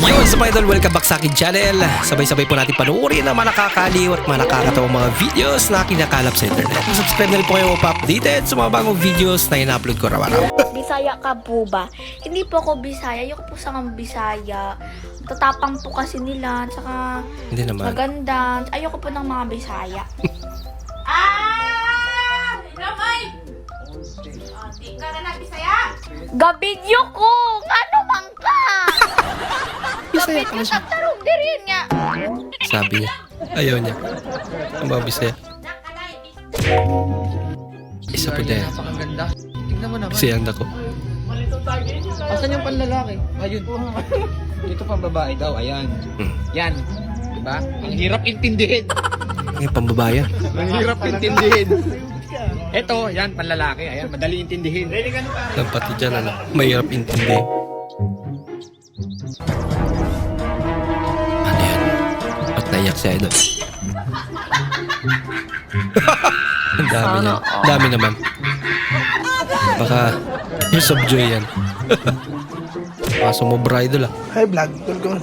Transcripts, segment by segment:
Yun, sa mga idol, welcome back sa akin channel. Sabay-sabay po natin panuorin ang mga nakakaliw at mga nakakatawang mga videos na kinakalap sa internet. Subscribe na rin po kayo pa-updated sa mga bagong videos na ina-upload ko araw-araw. Bisaya ka po ba? Hindi po ako Bisaya. Ayoko po sa mga Bisaya. Tatapang po kasi nila. Tsaka Hindi naman. maganda. Ayoko po ng mga Bisaya. Ramay! Di ka na lang Bisaya? Gabidyo ko! Ano man ka? Bisaya Gabidyo pala siya. sa tarong dirin nga. Sabi niya. Ayaw niya. Ang mga Bisaya. Isa po din. Napakaganda. Tingnan mo naman. Bisaya ang dako. Asan yung panlalaki? Ayun. Ito pang babae daw. Ayan. Yan. Diba? Ang hirap intindihin. Ngayon, pambabayan. Ang hirap intindihin. Ito, yan, panlalaki. Ayan, madali intindihin. Ang pati dyan, ano, mahirap intindihin. Ano yan? Ba't naiyak si Idol? Ang dami niya. Ang dami naman. Baka years of joy yan. Baka sumobra Idol ah. Hi vlog, tulong.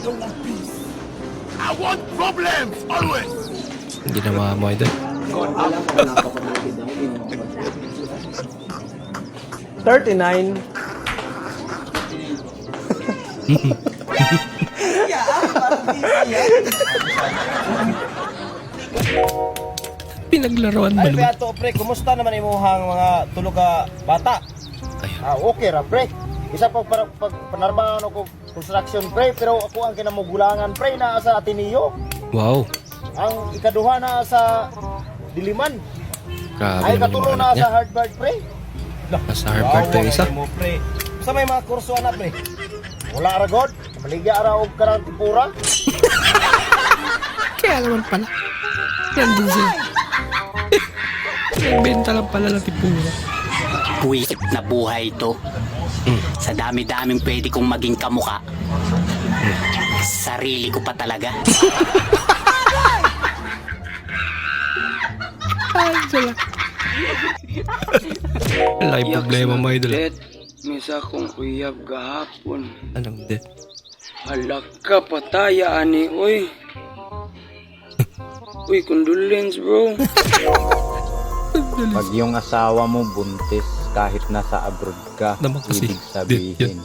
Ang ginawa mo Idol. 39. Pinaglaruan mo Ay, naman. Beato, pre, kumusta naman imuhang mga tulog ka bata? Ayun. Okay ra, pre. Isa pa panarbahan ako construction, pre, pero ako ang kinamugulangan, pre, na sa Ateneo. Wow. Ang ikaduha na sa Diliman. Grabe Ay, naman yung katuro mga na anak sa niya. Harvard, pre. Nasa Harvard pa yung isa. Mo, pre. Sa may mga kurso na, pre. Wala ra god. Maligya ra og karang tipura. Kaya naman pala. Nandun sila. Nagbenta lang pala ng tipura. Buwisit na buhay ito. Sa dami-daming pwede kong maging kamuka. Sarili ko pa talaga. Ay, sila. Laki problema mo Idol. ah. Misa kong uyab gahapon. Anong death? Halak ka pataya ani, uy. Uy, condolence bro. Pag yung asawa mo buntis kahit nasa abroad ka, Naman kasi, ibig sabihin.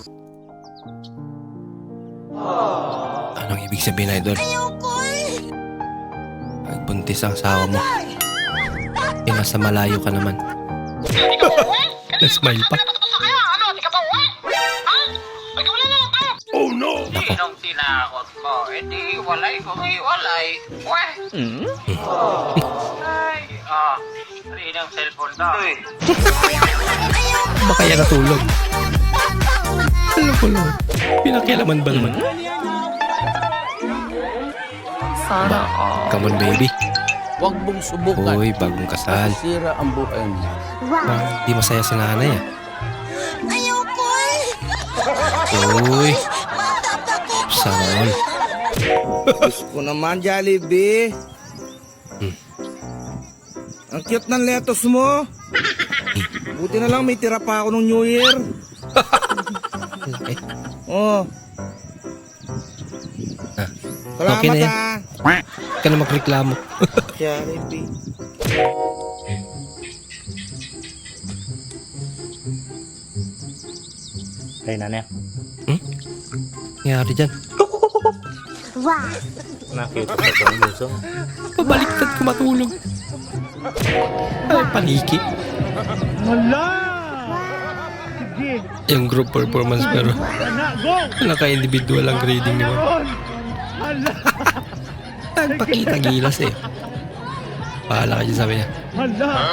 Anong ibig sabihin Idol? Nagbuntis ang asawa mo. Eh, nasa malayo ka naman. Na-smile pa. Oh no! Nako. Sinong tinakot mo? Eh di iwalay kung iwalay. Weh! Ay, rin ang cellphone na. Baka yan natulog. Ano ko lang? Pinakialaman ba naman? Sana Come on baby. Huwag mong subukan. Uy, bagong kasal. Sira ang buhay mo. Di masaya si nanay ah. Uy. Sana all. Gusto naman, Jollibee. Ang cute ng lettuce mo. Buti na lang may tira pa ako nung New Year. Laki. Oh. Salamat Okay na yan. ah. Huwag ka na magreklamo. Jollibee. Ay, nana. Nangyari dyan. Nakita ko itong gusto. Pabaliktad ko matulog. Ay, paniki. Yung group performance pero naka-individual ang grading naman. Nagpakita gilas eh. Pahala ka dyan sabi niya.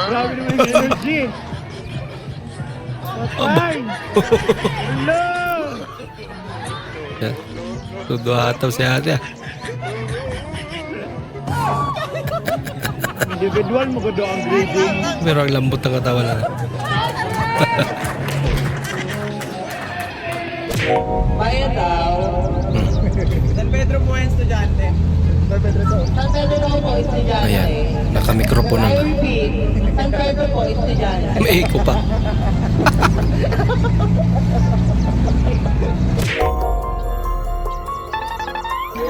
Grabe naman yung energy. Yan. Tuduhataw si ate ah. Individual mo ko ang grading. Pero ang lambot ng katawan na. San Pedro po yung estudyante. San Pedro to. Ayan. Naka-mikropono na. May echo pa.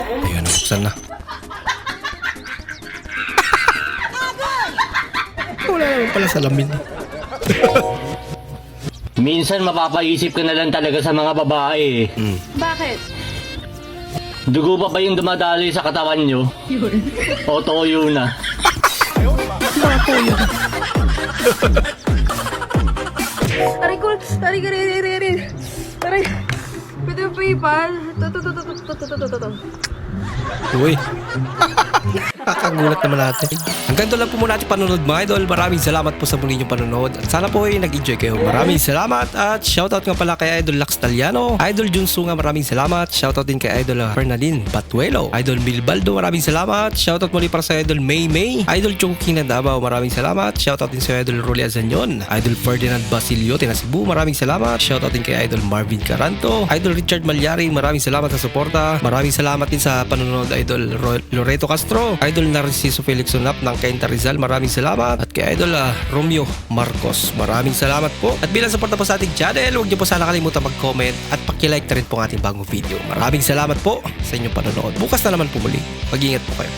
Ayun, nabuksan na. Wala naman pala salamin. Minsan mapapaisip ka na lang talaga sa mga babae. Bakit? Dugo pa ba yung dumadali sa katawan nyo? O toyo na? Aray ko, aray. Pwede mo pa ipan? To. Uy. Kakagulat naman natin. Hanggang doon lang po muna ating panonood mga idol. Maraming salamat po sa muli niyong panonood. At sana po ay nag-enjoy kayo. Maraming salamat. At shoutout nga pala kay Idol Lax Taliano. Idol Junsu nga maraming salamat. Shoutout din kay Idol Fernandine Batuelo. Idol Milbaldo maraming salamat. Shoutout muli para sa Idol May May. Idol Chongking na Davao maraming salamat. Shoutout din sa Idol Rolly Azanyon. Idol Ferdinand Basilio Tinasibu maraming salamat. Shoutout din kay Idol Marvin Caranto. Idol Richard Malyari maraming salamat sa suporta. Maraming salamat din sa panonood Idol Loreto Castro. Idol Narciso Felix Sonap ng Cainta Rizal maraming salamat. At kay Idol Romeo Marcos maraming salamat po. At bilang suporta po sa ating channel, huwag niyo po sana kalimutan mag-comment at paki-like na rin po ang ating bagong video. Maraming salamat po sa inyong panonood. Bukas na naman po muli. Mag-ingat po kayo.